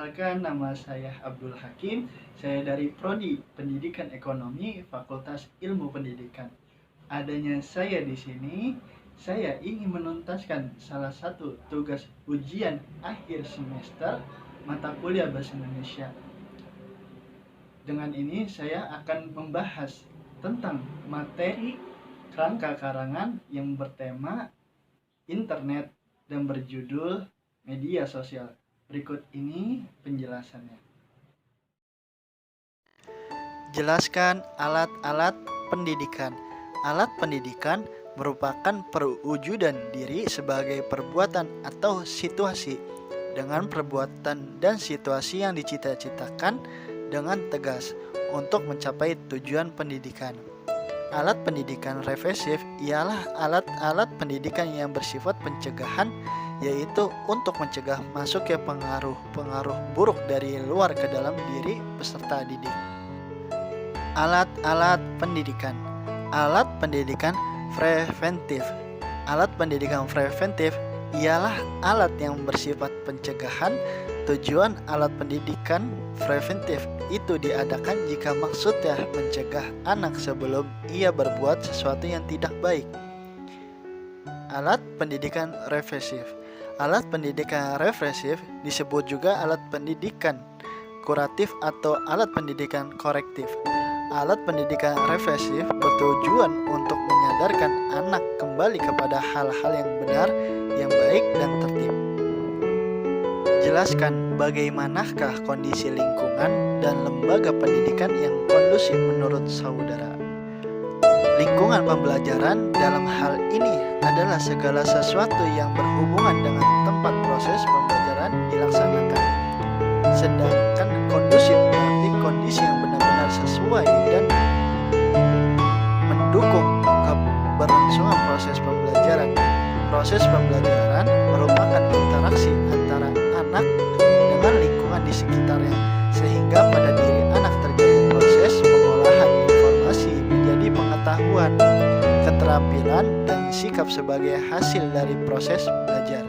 Perkenalkan, nama saya Abdul Hakim. Saya dari Prodi Pendidikan Ekonomi, Fakultas Ilmu Pendidikan. Adanya saya di sini, saya ingin menuntaskan salah satu tugas ujian akhir semester mata kuliah Bahasa Indonesia. Dengan ini saya akan membahas tentang materi kerangka karangan yang bertema internet dan berjudul media sosial. Berikut ini penjelasannya. Jelaskan alat-alat pendidikan. Alat pendidikan merupakan perwujudan diri sebagai perbuatan atau situasi dengan perbuatan dan situasi yang dicita-citakan dengan tegas untuk mencapai tujuan pendidikan. Alat pendidikan represif ialah alat-alat pendidikan yang bersifat pencegahan, yaitu untuk mencegah masuknya pengaruh buruk dari luar ke dalam diri peserta didik. Alat-alat pendidikan. Alat pendidikan preventif. Alat pendidikan preventif ialah alat yang bersifat pencegahan. Tujuan alat pendidikan preventif itu diadakan jika maksudnya mencegah anak sebelum ia berbuat sesuatu yang tidak baik. Alat pendidikan represif. Alat pendidikan represif disebut juga alat pendidikan kuratif atau alat pendidikan korektif. Alat pendidikan represif bertujuan untuk menyadarkan anak kembali kepada hal-hal yang benar, yang baik dan tertib. Jelaskan bagaimanakah kondisi lingkungan dan lembaga pendidikan yang kondusif menurut saudara. Lingkungan pembelajaran dalam hal ini adalah segala sesuatu yang berhubungan dengan tempat proses pembelajaran dilaksanakan. Sedangkan kondusif berarti kondisi yang benar-benar sesuai dan mendukung keberlangsungan proses pembelajaran. Proses pembelajaran merupakan interaksi antara anak dengan lingkungan di sekitarnya, sehingga pada diri anak terjadi proses pengolahan informasi menjadi pengetahuan, keterampilan, dan sikap sebagai hasil dari proses belajar.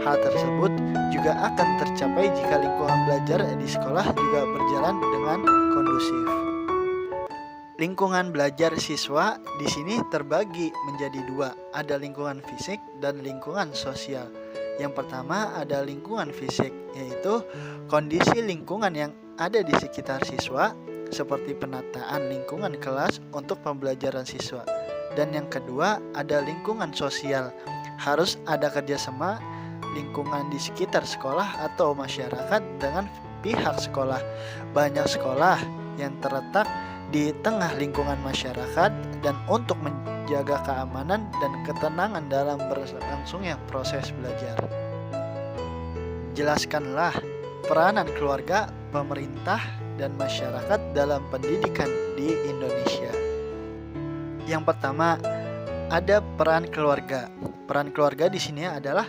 Hal tersebut juga akan tercapai jika lingkungan belajar di sekolah juga berjalan dengan kondusif. Lingkungan belajar siswa di sini terbagi menjadi dua, ada lingkungan fisik dan lingkungan sosial. Yang pertama ada lingkungan fisik, yaitu kondisi lingkungan yang ada di sekitar siswa, seperti penataan lingkungan kelas untuk pembelajaran siswa. Dan yang kedua ada lingkungan sosial, harus ada kerjasama lingkungan di sekitar sekolah atau masyarakat dengan pihak sekolah. Banyak sekolah yang terletak di tengah lingkungan masyarakat dan untuk menjaga keamanan dan ketenangan dalam berlangsungnya proses belajar. Jelaskanlah peranan keluarga, pemerintah, dan masyarakat dalam pendidikan di Indonesia. Yang pertama, ada peran keluarga. Peran keluarga di sini adalah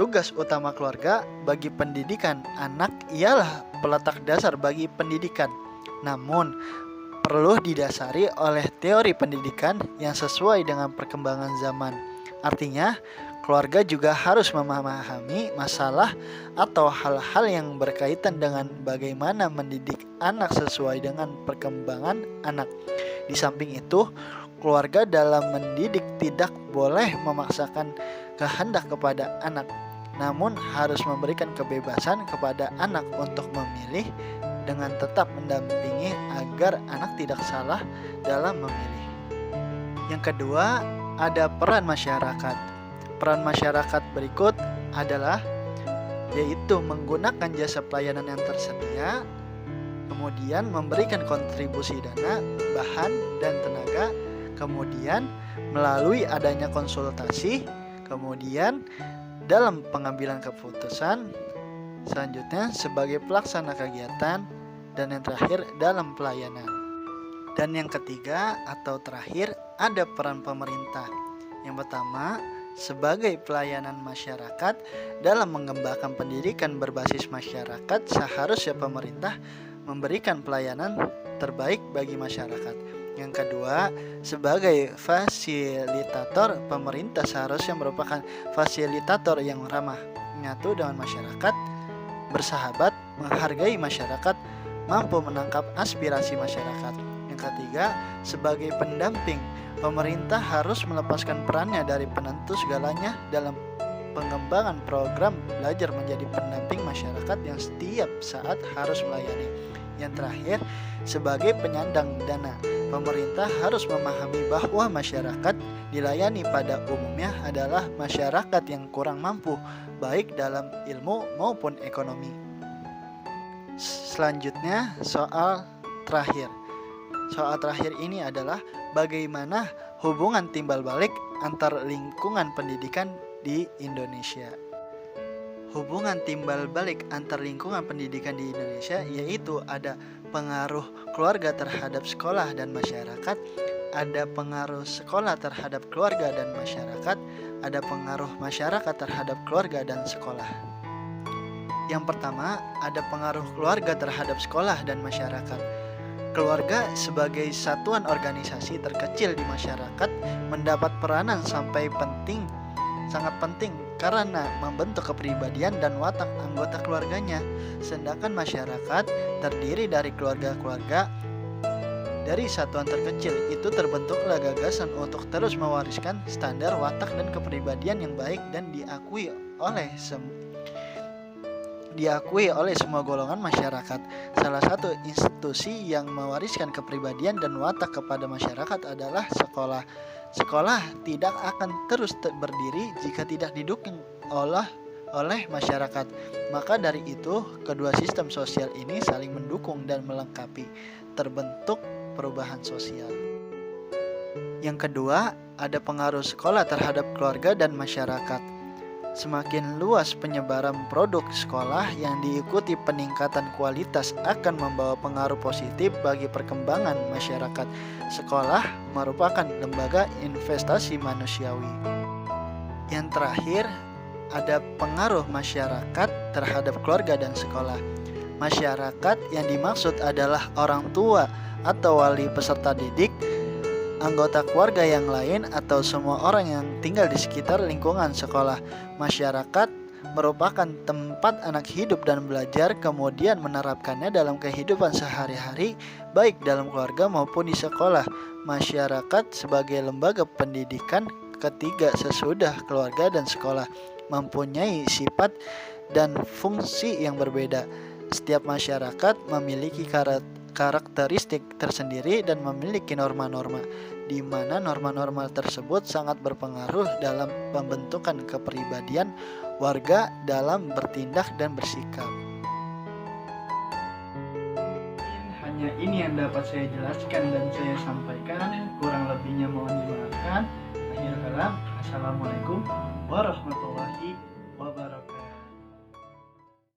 tugas utama keluarga bagi pendidikan anak ialah peletak dasar bagi pendidikan. Namun, perlu didasari oleh teori pendidikan yang sesuai dengan perkembangan zaman. Artinya, keluarga juga harus memahami masalah atau hal-hal yang berkaitan dengan bagaimana mendidik anak sesuai dengan perkembangan anak. Di samping itu, keluarga dalam mendidik tidak boleh memaksakan kehendak kepada anak, namun harus memberikan kebebasan kepada anak untuk memilih dengan tetap mendampingi agar anak tidak salah dalam memilih. Yang kedua, ada peran masyarakat. Peran masyarakat berikut adalah yaitu menggunakan jasa pelayanan yang tersedia, kemudian memberikan kontribusi dana, bahan, dan tenaga, kemudian melalui adanya konsultasi, kemudian dalam pengambilan keputusan, selanjutnya sebagai pelaksana kegiatan, dan yang terakhir dalam pelayanan. Dan yang ketiga atau terakhir ada peran pemerintah. Yang pertama, sebagai pelayanan masyarakat dalam mengembangkan pendidikan berbasis masyarakat, seharusnya pemerintah memberikan pelayanan terbaik bagi masyarakat. Yang kedua, sebagai fasilitator, pemerintah seharusnya merupakan fasilitator yang ramah, menyatu dengan masyarakat, bersahabat, menghargai masyarakat, mampu menangkap aspirasi masyarakat. Yang ketiga, sebagai pendamping, pemerintah harus melepaskan perannya dari penentu segalanya dalam pengembangan program belajar menjadi pendamping masyarakat yang setiap saat harus melayani. Yang terakhir, sebagai penyandang dana, pemerintah harus memahami bahwa masyarakat dilayani pada umumnya adalah masyarakat yang kurang mampu, baik dalam ilmu maupun ekonomi. Selanjutnya, soal terakhir. Soal terakhir ini adalah bagaimana hubungan timbal balik antar lingkungan pendidikan di Indonesia. Hubungan timbal balik antar lingkungan pendidikan di Indonesia yaitu ada pengaruh keluarga terhadap sekolah dan masyarakat, ada pengaruh sekolah terhadap keluarga dan masyarakat, ada pengaruh masyarakat terhadap keluarga dan sekolah. Yang pertama, ada pengaruh keluarga terhadap sekolah dan masyarakat. Keluarga sebagai satuan organisasi terkecil di masyarakat mendapat peranan sangat penting karena membentuk kepribadian dan watak anggota keluarganya. Sedangkan masyarakat terdiri dari keluarga-keluarga dari satuan terkecil. Itu terbentuklah gagasan untuk terus mewariskan standar watak dan kepribadian yang baik dan diakui oleh semua golongan masyarakat. Salah satu institusi yang mewariskan kepribadian dan watak kepada masyarakat adalah sekolah. Sekolah tidak akan terus berdiri jika tidak didukung oleh masyarakat. Maka dari itu, kedua sistem sosial ini saling mendukung dan melengkapi, terbentuk perubahan sosial. Yang kedua, ada pengaruh sekolah terhadap keluarga dan masyarakat. Semakin luas penyebaran produk sekolah yang diikuti peningkatan kualitas akan membawa pengaruh positif bagi perkembangan masyarakat. Sekolah merupakan lembaga investasi manusiawi. Yang terakhir, ada pengaruh masyarakat terhadap keluarga dan sekolah. Masyarakat yang dimaksud adalah orang tua atau wali peserta didik, anggota keluarga yang lain, atau semua orang yang tinggal di sekitar lingkungan sekolah. Masyarakat merupakan tempat anak hidup dan belajar, kemudian menerapkannya dalam kehidupan sehari-hari, baik dalam keluarga maupun di sekolah. Masyarakat sebagai lembaga pendidikan ketiga sesudah keluarga dan sekolah mempunyai sifat dan fungsi yang berbeda. Setiap masyarakat memiliki karakteristik tersendiri dan memiliki norma-norma, di mana norma-norma tersebut sangat berpengaruh dalam pembentukan kepribadian warga dalam bertindak dan bersikap. Hanya ini yang dapat saya jelaskan dan saya sampaikan, kurang lebihnya mohon dimaafkan. Akhir kalam, assalamualaikum warahmatullahi wabarakatuh.